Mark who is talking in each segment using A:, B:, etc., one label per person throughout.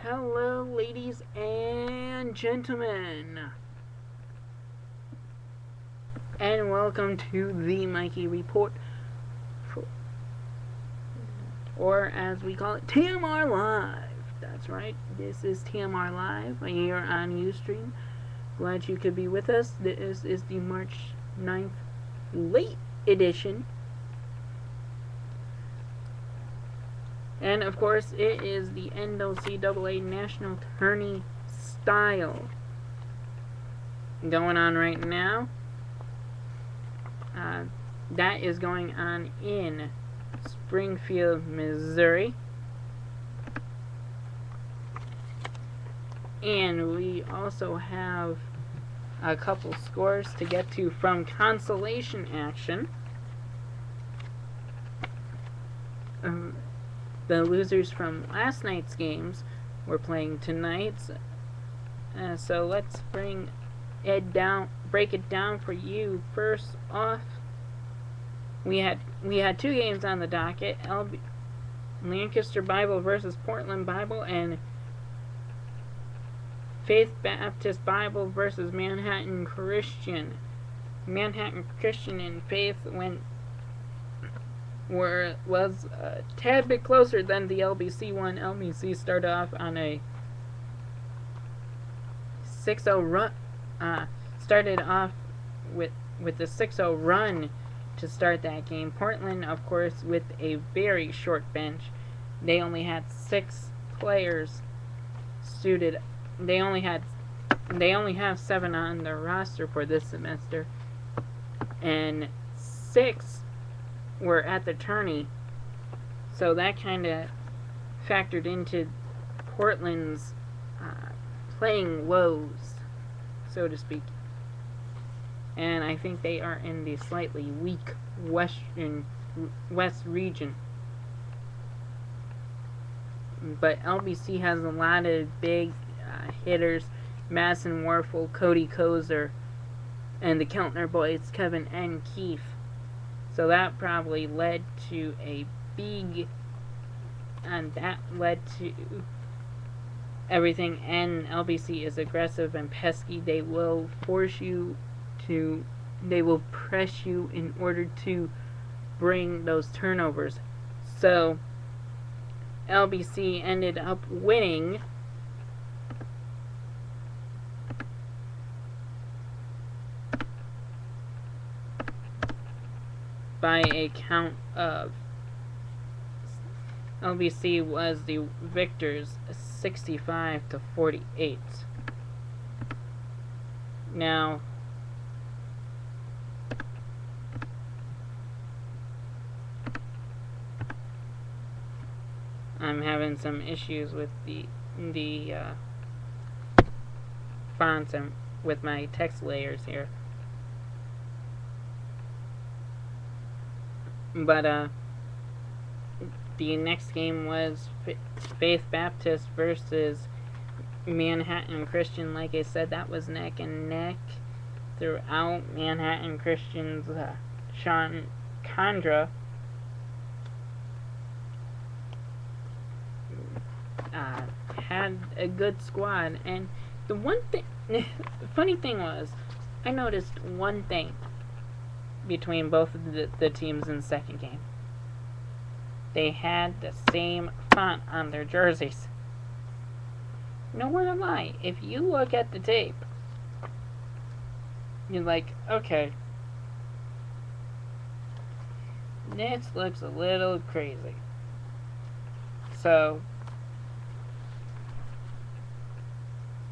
A: Hello, ladies and gentlemen, and welcome to the Mikey Report, or as we call it, TMR Live. That's right, this is TMR Live here on Ustream. Glad you could be with us. This is the March 9th late edition. And of course, it is the NCCAA National Tourney style going on right now. That is going on in Springfield, Missouri. And we also have a couple scores to get to from consolation action. The losers from last night's games were playing tonight's. So let's break it down for you. First off, we had two games on the docket: Lancaster Bible versus Portland Bible, and Faith Baptist Bible versus Manhattan Christian. Manhattan Christian and Faith was a tad bit closer than the LBC one. LBC started off on a 6-0 run. Started off with the 6-0 run to start that game. Portland, of course, with a very short bench. They only had 6 players suited. They only have 7 on their roster for this semester, and 6 were at the tourney, so that kind of factored into Portland's playing woes, so to speak. And I think they are in the slightly weak west region. But LBC has a lot of big hitters: Madison Warfel, Cody Kozer, and the Keltner boys, Kevin and Keefe. So that probably led to everything. And LBC is aggressive and pesky. They will press you in order to bring those turnovers. So LBC ended up winning by a count of, LBC was the victors, 65-48. Now, I'm having some issues with the fonts and with my text layers here. But the next game was Faith Baptist versus Manhattan Christian. Like I said, that was neck and neck throughout. Manhattan Christian's Sean Condra had a good squad. And the one thing, the funny thing was, I noticed one thing between both of the teams in the second game. They had the same font on their jerseys. No word of lie. If you look at the tape, you're like, okay, this looks a little crazy. So,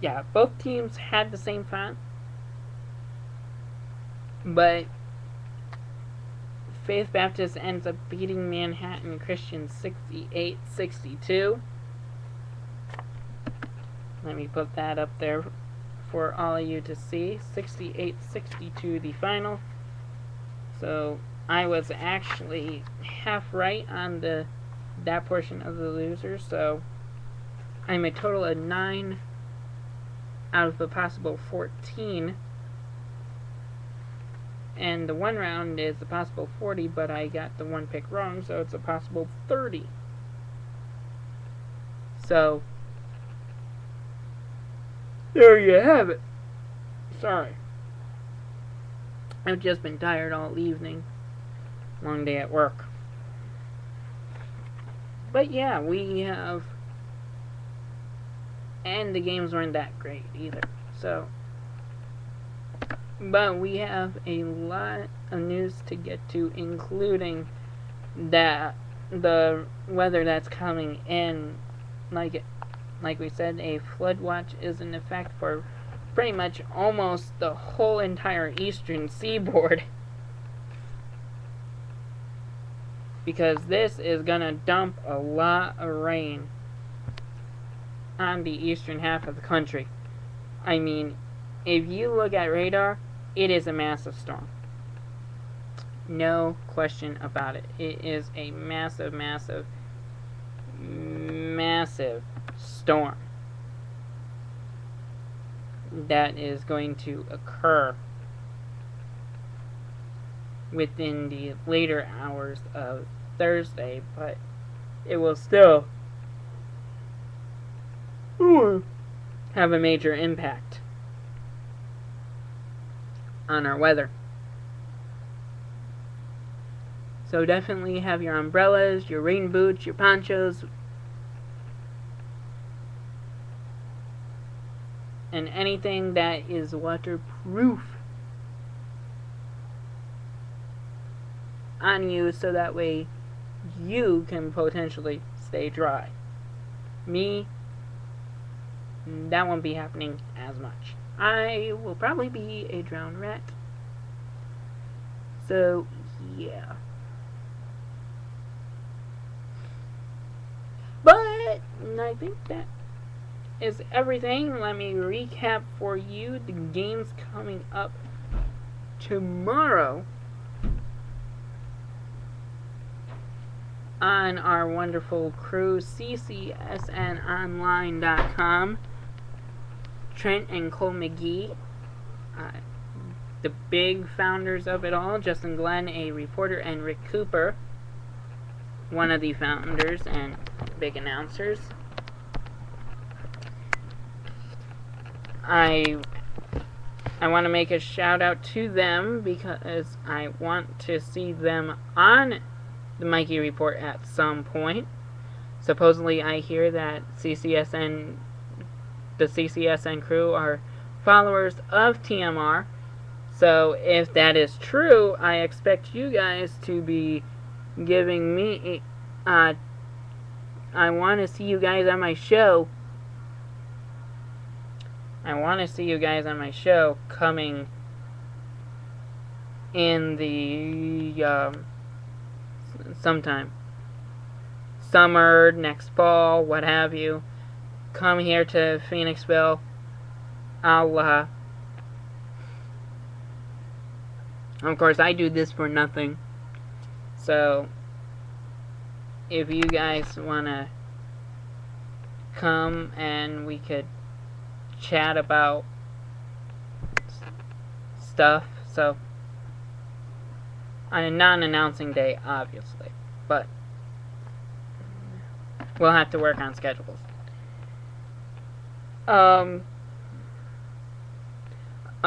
A: yeah, both teams had the same font, but Faith Baptist ends up beating Manhattan Christian 68-62. Let me put that up there for all of you to see. 68-62 the final. So I was actually half right on that portion of the losers. So I'm a total of 9 out of a possible 14. And the one round is a possible 40, but I got the one pick wrong, so it's a possible 30. So There you have it. Sorry. I've just been tired all evening. Long day at work. But yeah, we have... And the games weren't that great either. So... But we have a lot of news to get to, including that the weather that's coming in. Like we said, a flood watch is in effect for pretty much almost the whole entire eastern seaboard. Because this is gonna dump a lot of rain on the eastern half of the country. I mean, if you look at radar, it is a massive storm. No question about it. It is a massive, massive, massive storm that is going to occur within the later hours of Thursday, but it will still have a major impact on our weather. So definitely have your umbrellas, your rain boots, your ponchos, and anything that is waterproof on you, so that way you can potentially stay dry. Me, that won't be happening as much. I will probably be a drowned rat. So, yeah. But I think that is everything. Let me recap for you the games coming up tomorrow on our wonderful crew, ccsnonline.com. Trent and Cole McGee, the big founders of it all. Justin Glenn, a reporter, and Rick Cooper, one of the founders and big announcers. I want to make a shout out to them because I want to see them on the Mikey Report at some point. Supposedly I hear that the CCSN crew are followers of TMR. So if that is true, I expect you guys to be giving me I want to see you guys on my show. Coming in the sometime summer, next fall, what have you. Come here to Phoenixville. Of course, I do this for nothing. So, if you guys want to come and we could chat about stuff. So, on a non-announcing day, obviously. But, we'll have to work on schedules. Oh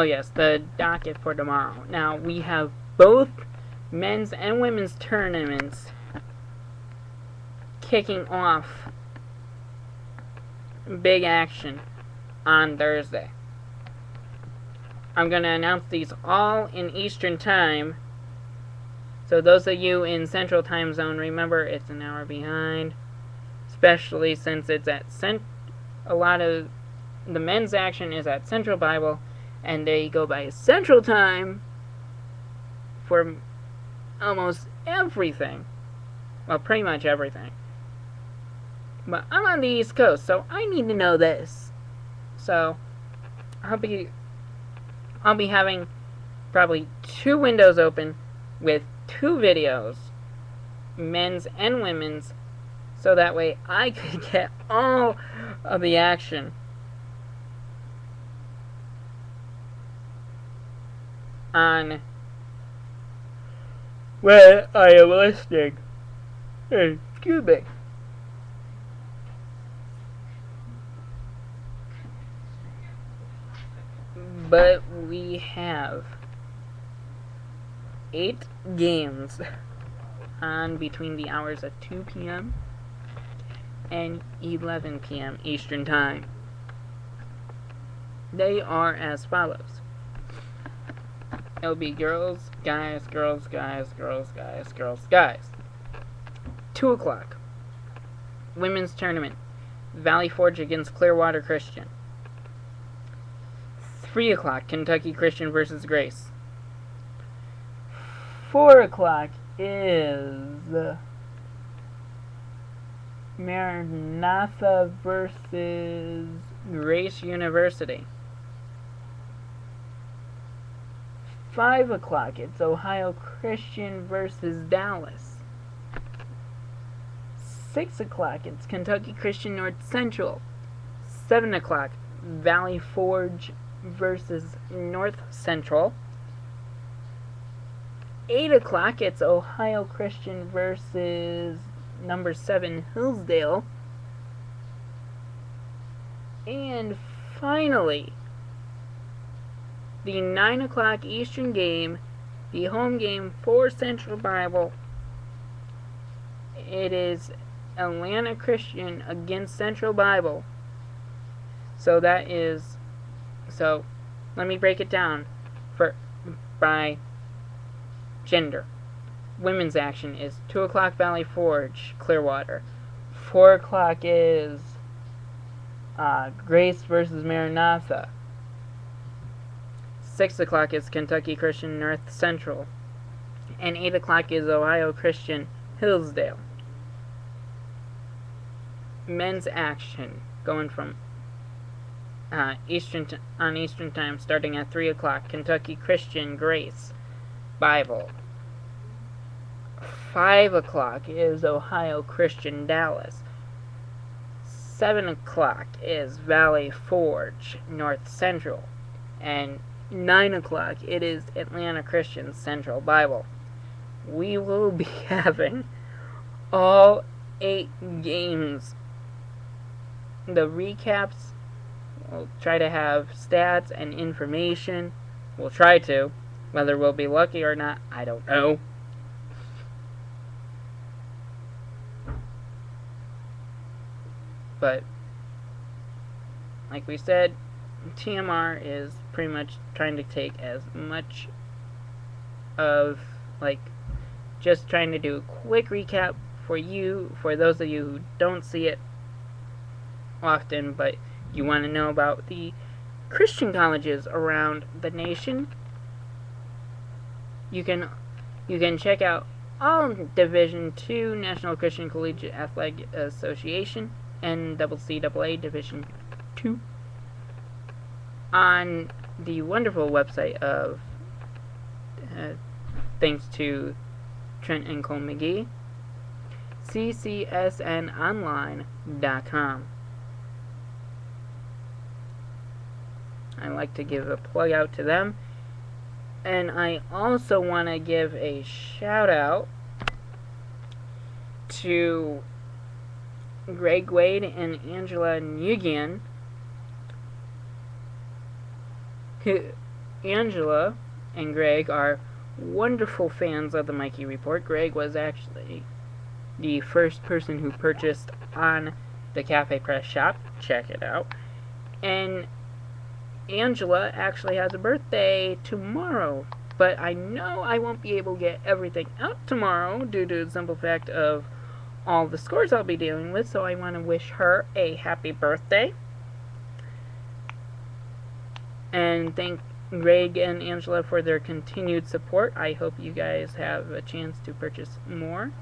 A: yes, the docket for tomorrow. Now, we have both men's and women's tournaments kicking off big action on Thursday. I'm going to announce these all in Eastern Time. So those of you in Central Time Zone, remember it's an hour behind. Especially since it's at a lot of the men's action is at Central Bible, and they go by Central Time for almost everything. Well, pretty much everything. But I'm on the East Coast, so I need to know this. So I'll be having probably 2 windows open with 2 videos, men's and women's, so that way I could get all of the action on where I am listening. Excuse me. But we have 8 games on between the hours of 2 p.m. and 11 p.m. Eastern Time. They are as follows. It'll be girls, guys, girls, guys, girls, guys, girls, guys. 2 o'clock. Women's tournament. Valley Forge against Clearwater Christian. 3 o'clock. Kentucky Christian versus Grace. 4 o'clock is Maranatha versus Grace University. 5 o'clock, it's Ohio Christian versus Dallas. 6 o'clock, it's Kentucky Christian North Central. 7 o'clock, Valley Forge versus North Central. 8 o'clock, it's Ohio Christian versus number 7 Hillsdale. And finally, the 9 o'clock Eastern game, the home game for Central Bible. It is Atlanta Christian against Central Bible. So let me break it down by gender. Women's action is 2 o'clock Valley Forge, Clearwater. 4 o'clock is Grace versus Maranatha. 6 o'clock is Kentucky Christian North Central. And 8 o'clock is Ohio Christian Hillsdale. Men's action going from Eastern Time starting at 3 o'clock. Kentucky Christian Grace Bible. 5 o'clock is Ohio Christian Dallas. 7 o'clock is Valley Forge North Central. And 9 o'clock, it is Atlanta Christian Central Bible. We will be having all 8 games. The recaps, we'll try to have stats and information. We'll try to. Whether we'll be lucky or not, I don't know. But, like we said, TMR is pretty much trying to take as much of, just trying to do a quick recap for those of you who don't see it often, but you want to know about the Christian colleges around the nation. You can check out all Division II National Christian Collegiate Athletic Association, NCCAA Division II, on the wonderful website of, thanks to Trent and Cole McGee, ccsnonline.com. I like to give a plug out to them. And I also want to give a shout out to Greg Wade and Angela Nguyen. Angela and Greg are wonderful fans of the Mikey Report. Greg was actually the first person who purchased on the Cafe Press shop. Check it out. And Angela actually has a birthday tomorrow, but I know I won't be able to get everything out tomorrow due to the simple fact of all the scores I'll be dealing with, so I want to wish her a happy birthday. And thank Greg and Angela for their continued support. I hope you guys have a chance to purchase more.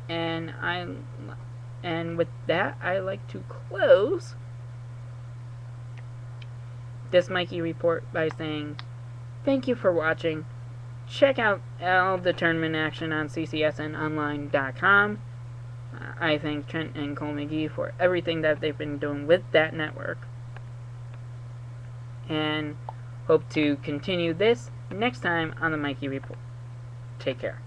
A: And with that, I like to close this Mikey Report by saying thank you for watching. Check out all the tournament action on ccsnonline.com. I thank Trent and Cole McGee for everything that they've been doing with that network. And hope to continue this next time on the Mikey Report. Take care.